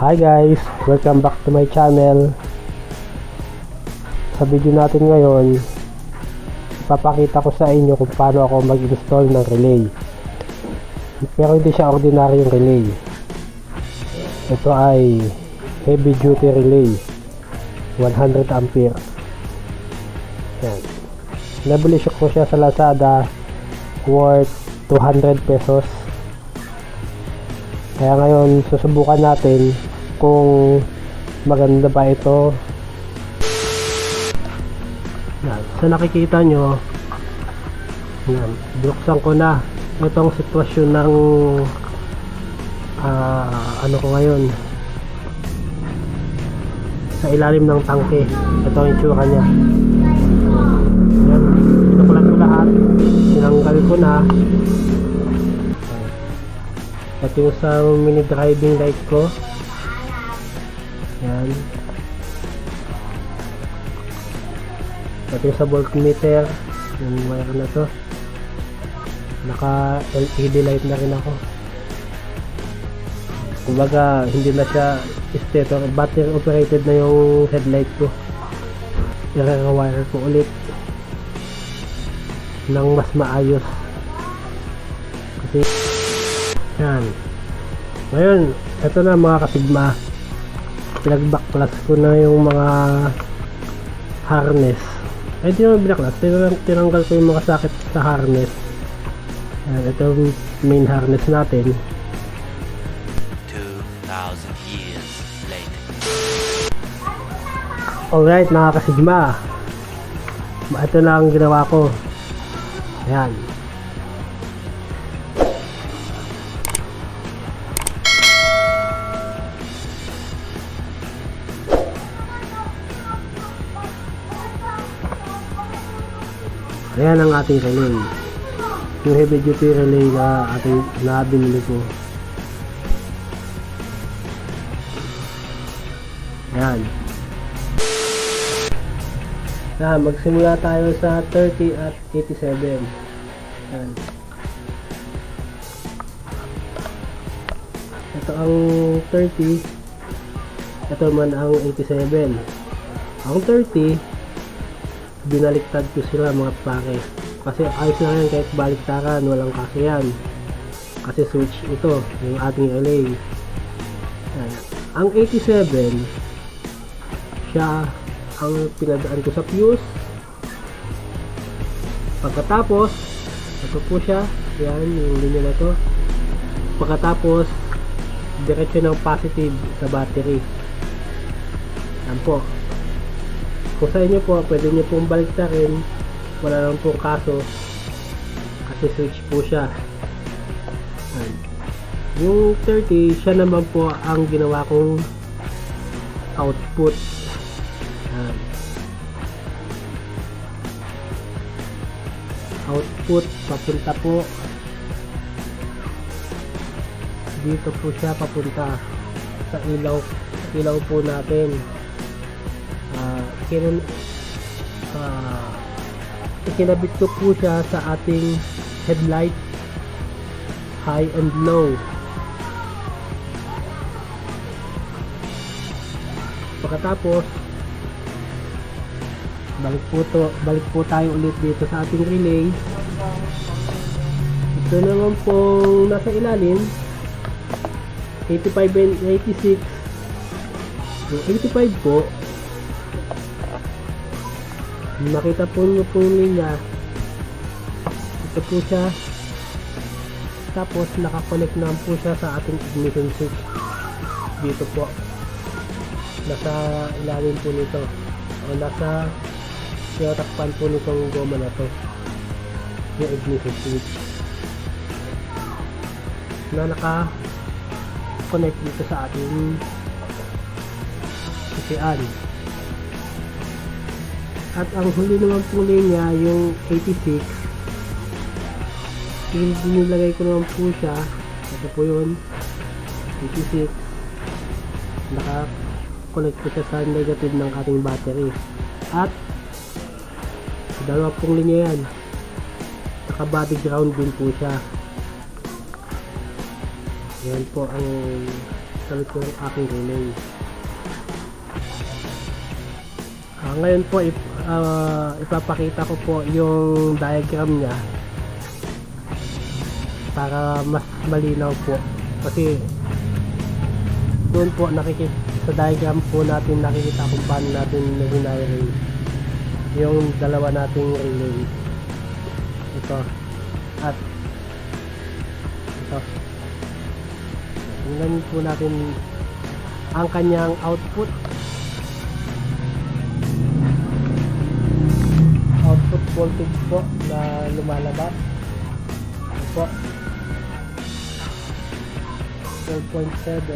Hi guys! Welcome back to my channel. Sa video natin ngayon, ipapakita ko sa inyo kung paano ako mag-install ng relay. Pero hindi siya ordinaryong relay. Ito ay heavy duty relay, 100 ampere. Yan. Nabili ko siya sa Lazada, worth 200 pesos. Kaya ngayon susubukan natin kung maganda ba ito. Yan. So nakikita nyo, yan, binuksan ko na itong sitwasyon ng ano ko ngayon sa ilalim ng tangke. Ito ang itsura nya. Yan, pinukulan ko lahat, tinanggal ko na. At yung sa mini driving light ko, yan. At yung sa voltmeter, yung wire na to, naka LED light na rin ako. Kumbaga hindi na siya stator, battery operated na yung headlight ko. I-rewire ko ulit ng mas maayos kasi yan. Ngayon, ito na mga kasigma, pinag-backclass ko na yung mga harness. Ay, di naman binaklas, tinanggal ko yung mga sakit sa harness. Yan, ito yung main harness natin. 2,000 years later. Alright mga kasigma, ito na ang ginawa ko. Ayan. Ayan ang ating relay, yung heavy duty relay na ating binili ko. Ayan. Magsimula tayo sa 30 at 87. Ayan. Ito ang 30, ito man ang 87. Ang 30, binaliktad ko sila mga pake, kasi ayos na yan kahit baliktaran, walang kaso yan kasi switch ito yung ating relay. Ang 87, siya ang pinadaan ko sa fuse. Pagkatapos ito po siya, yan yung linya na to. Pagkatapos diretso ng positive sa battery. Yan po. Kung sa inyo po, pwede nyo pong baliktarin, wala lang po kaso kasi switch po siya. Ayan. Yung 30, siya naman po ang ginawa kong output. Ayan. Output papunta po dito po siya, papunta sa ilaw po natin. Ikinabit ko po siya sa ating headlight, high and low. Pagkatapos balik po tayo ulit dito sa ating relay. Ito naman pong nasa ilalim 85 and 86. Yung 85 po, nakita po nyo po niya, ito po siya. Tapos nakakonect na po siya sa ating ignition switch dito po, nasa ilalim po nito, o nasa tinatakpan po nitong goma na to, yung ignition switch na naka connect dito sa ating isian. At ang huli naman po niya, yung 86, nilagay ko naman po siya. Ito po yun, 86. Naka-connect po siya sa negative ng ating battery. At dalawa pong linya yan, naka-body ground din po siya. Yan po ang Salit ko yung aking relay. Ngayon po ipapakita ko po yung diagram niya para mas malinaw po, kasi doon po sa diagram po natin nakikita kung paano natin nag-arrange yung dalawa nating relay, ito at ito. Tingnan po natin ang kanyang output voltage po na lumalabas. Ito po 12.7.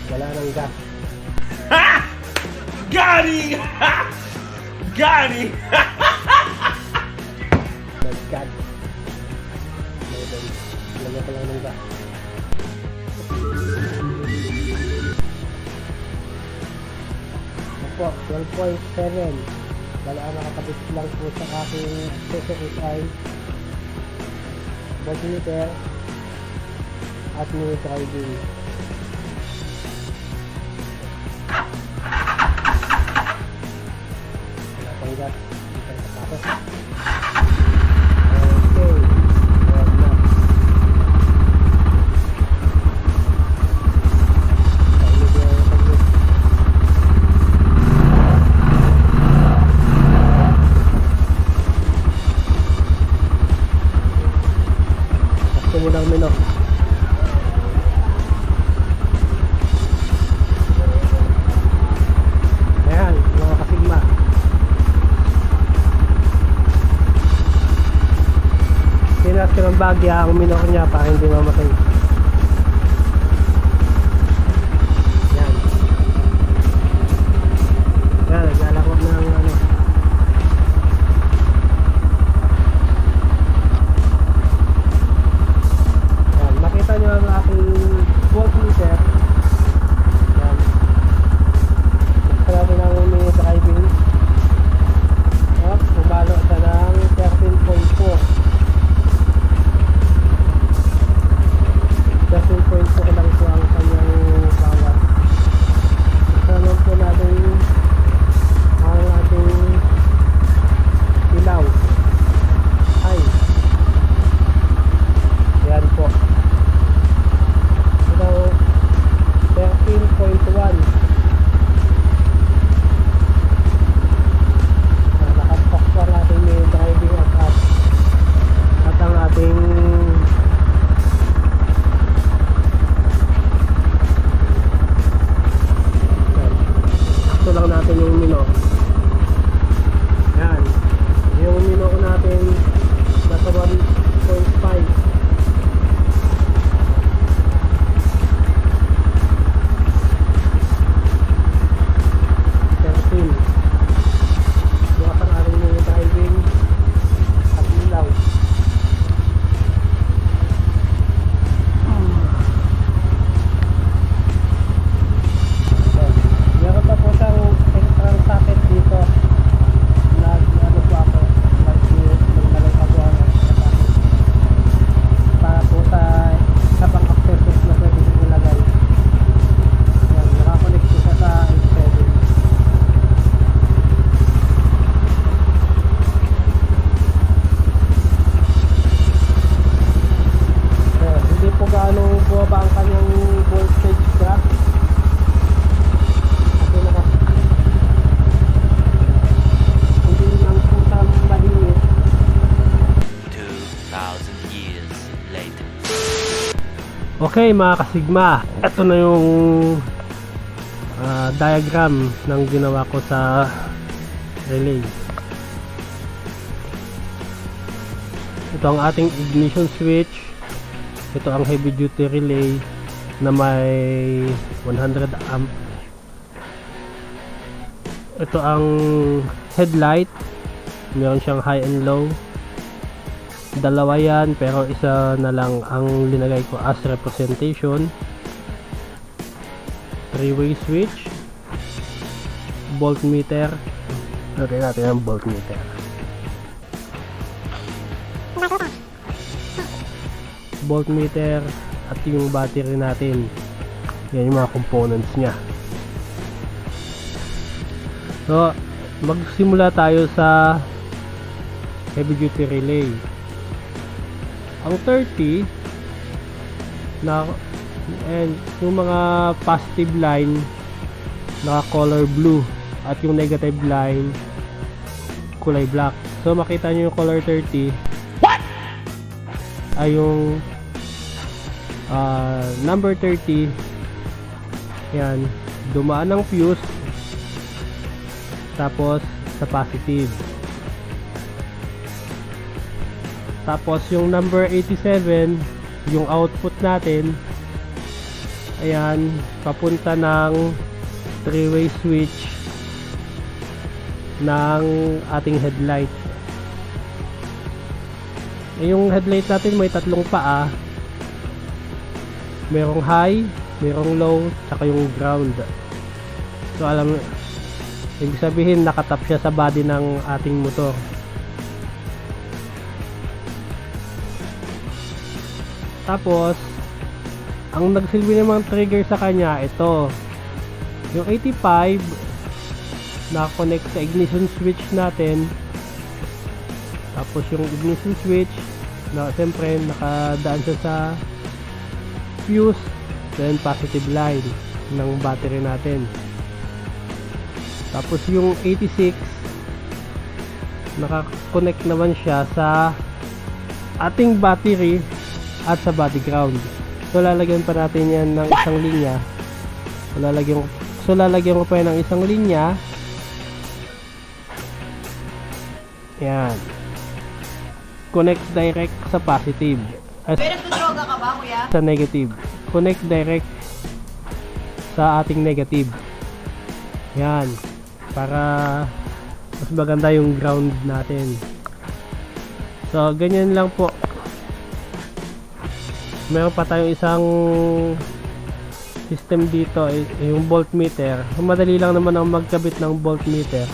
Wala nang gas. Got him! Got him! Nag-gas. Lagyan ko lang ng gas. Ito po 12.7. Wala nakakabit lang po sa aking SSI voltmeter at new driving. Wala pang gas. Hindi pa nakapasok. Okay. Ayan na. Munang mino. Ayan, mga kasigma. Tinas ko ng bagya ang minor niya para hindi mamatay. Ayan. Ayan, naglalako ng ano. Makita nyo ang aking voltmeter. Yan. Gusto natin ang mini driving. Pumalo siya ng 13.4. 13.4 lang po ang kanyang bawat. Gusto naman po natin ang ating ilaw. Ay. Yan po. 13.1. Nakapok po ang ating may driving at ang ating ito lang natin yung mino. Yan. Yung mino ko natin nasa 1.5. Okay mga kasigma, ito na yung diagram ng ginawa ko sa relay. Ito ang ating ignition switch. Ito ang heavy duty relay na may 100 amp. Ito ang headlight, meron siyang high and low. Dalawa yan, pero isa na lang ang linagay ko as representation. 3-way switch, voltmeter. Lagay natin ang voltmeter. voltmeter, at yung battery natin. Yan yung mga components nya. So magsimula tayo sa heavy duty relay. Ang 30 na and yung mga positive line naka color blue at yung negative line kulay black. So makita nyo yung color 30 ay yung number 30. Yan, dumaan ng fuse tapos sa positive. Tapos yung number 87, yung output natin, ayan, papunta ng 3-way switch ng ating headlight. Yung headlight natin may tatlong paa. Merong high, merong low, saka yung ground. So alam, ibig sabihin nakatap siya sa body ng ating motor. Tapos ang nagsilbi namang trigger sa kanya, ito yung 85, naka-connect sa ignition switch natin. Tapos yung ignition switch na siyempre nakadaan siya sa fuse, then positive line ng battery natin. Tapos yung 86, naka-connect naman siya sa ating battery at sa body ground. So lalagyan pa natin yan ng isang linya. So lalagyan ko pa yan ng isang linya. Yan. Connect direct sa positive. Pero droga ka ba, kuya? Sa negative. Connect direct sa ating negative. Yan. Para mas maganda yung ground natin. So ganyan lang po. Meron pa tayong isang system dito, yung voltmeter. Madali lang naman ang magkabit ng voltmeter.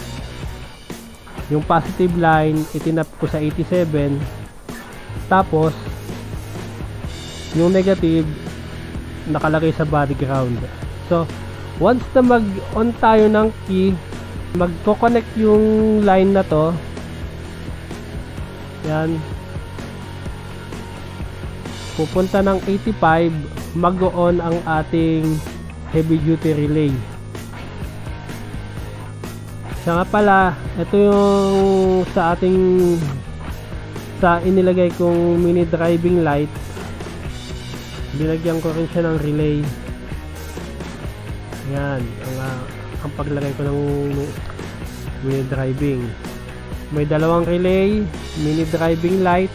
Yung positive line itinap ko sa 87, tapos yung negative nakalagay sa body ground. So once na mag-on tayo ng key, magko-connect yung line na to. Yan, pupunta ng 85, mag-on ang ating heavy duty relay. Siya nga pala, ito yung sa inilagay kong mini driving light. Binagyan ko rin siya ng relay. Yan ang paglagay ko ng mini driving. May dalawang relay, mini driving light,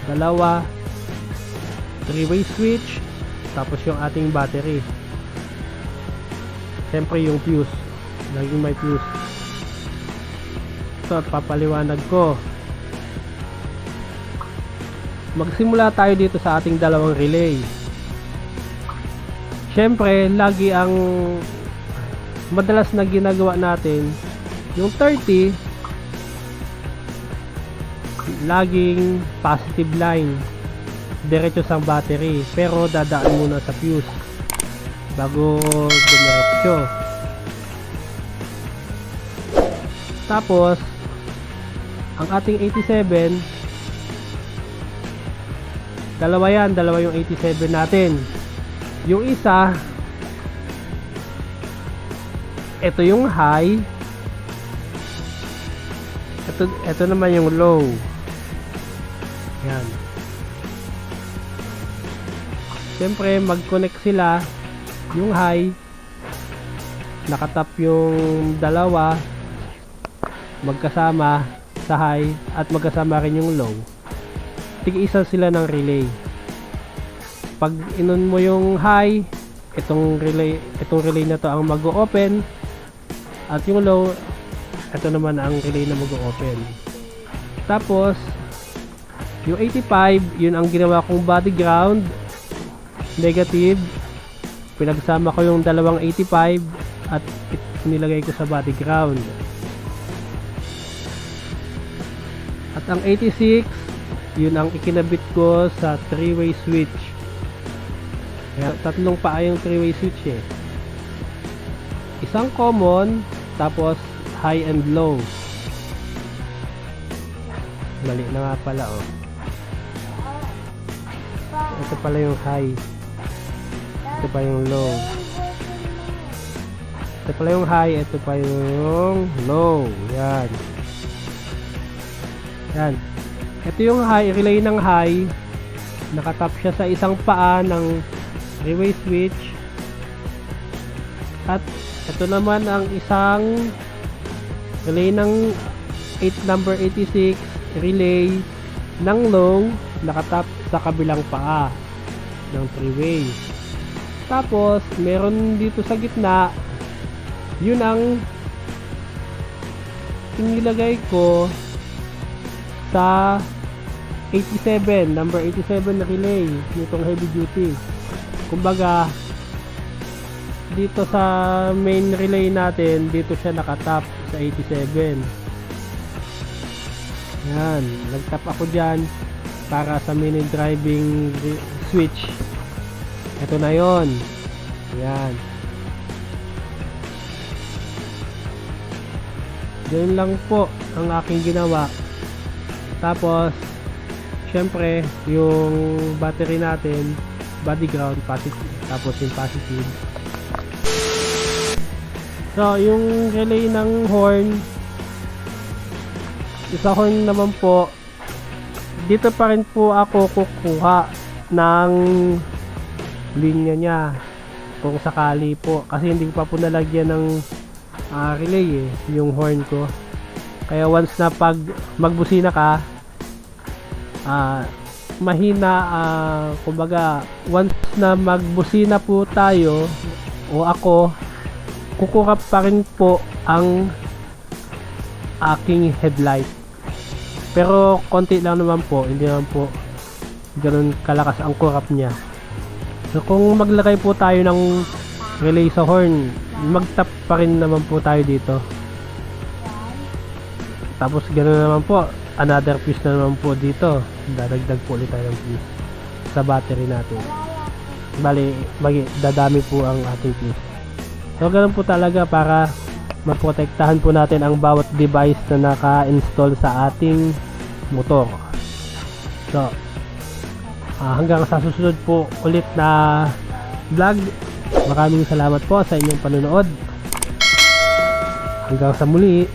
dalawa, 3-way switch, tapos yung ating battery. Siyempre yung fuse, laging may fuse. So papaliwanag ko. Magsimula tayo dito sa ating dalawang relay. Siyempre lagi ang madalas na ginagawa natin, yung 30 laging positive line diretso sa battery, pero dadaan muna sa fuse bago dumiretso. Tapos ang ating 87, dalawa yung 87 natin. Yung isa, ito yung high, ito naman yung low. Yan. Siyempre mag-connect sila. Yung high, nakatap yung dalawa magkasama sa high, at magkasama rin yung low. Tig-isa sila ng relay. Pag inon mo yung high, itong relay na to ang mag-o-open, at yung low, ito naman ang relay na mag-o-open. Tapos yung 85, yun ang ginawa kong body ground, negative. Pinagsama ko yung dalawang 85 at nilagay ko sa body ground. At ang 86, yun ang ikinabit ko sa 3-way switch. Kaya tatlong paa yung 3-way switch eh. Isang common, tapos high and low. Mali na nga pala oh. Ito pala yung high. Ito pa yung low. Ito pala yung high, ito pa yung low. Yan. Yan. Ito yung high, relay ng high. Nakatap siya sa isang paa ng 3-way switch. At ito naman ang isang relay ng number 86, relay ng low, nakatap sa kabilang paa ng 3-way. Tapos, meron dito sa gitna, yun ang inilagay ko sa 87, number 87 na relay nitong heavy duty. Kumbaga, dito sa main relay natin, dito siya nakatap sa 87. Yan, nagtap ako dyan para sa mini driving switch. Ito na yon. Yan. Ganun lang po ang aking ginawa. Tapos, syempre, yung battery natin, body ground, positive, tapos yung positive. So, yung relay ng horn, isa horn naman po, dito pa rin po ako kukuha ng linya niya kung sakali po, kasi hindi ko pa po nalagyan ng relay yung horn ko. Kaya once na pag magbusina ka, mahina, kumbaga once na magbusina po tayo o ako, kukuha pa rin po ang aking headlight. Pero konti lang naman po, hindi naman po ganun kalakas ang kurap niya. So kung maglagay po tayo ng relay sa horn, magtap pa rin naman po tayo dito. Tapos ganoon naman po, another piece na naman po dito. Dadagdag po ulit tayo ng piece sa battery natin. Bali, dadami po ang ating piece. So ganoon po talaga para maprotektahan po natin ang bawat device na naka-install sa ating motor. So, hanggang sa susunod po ulit na vlog. Maraming salamat po sa inyong panonood. Hanggang sa muli.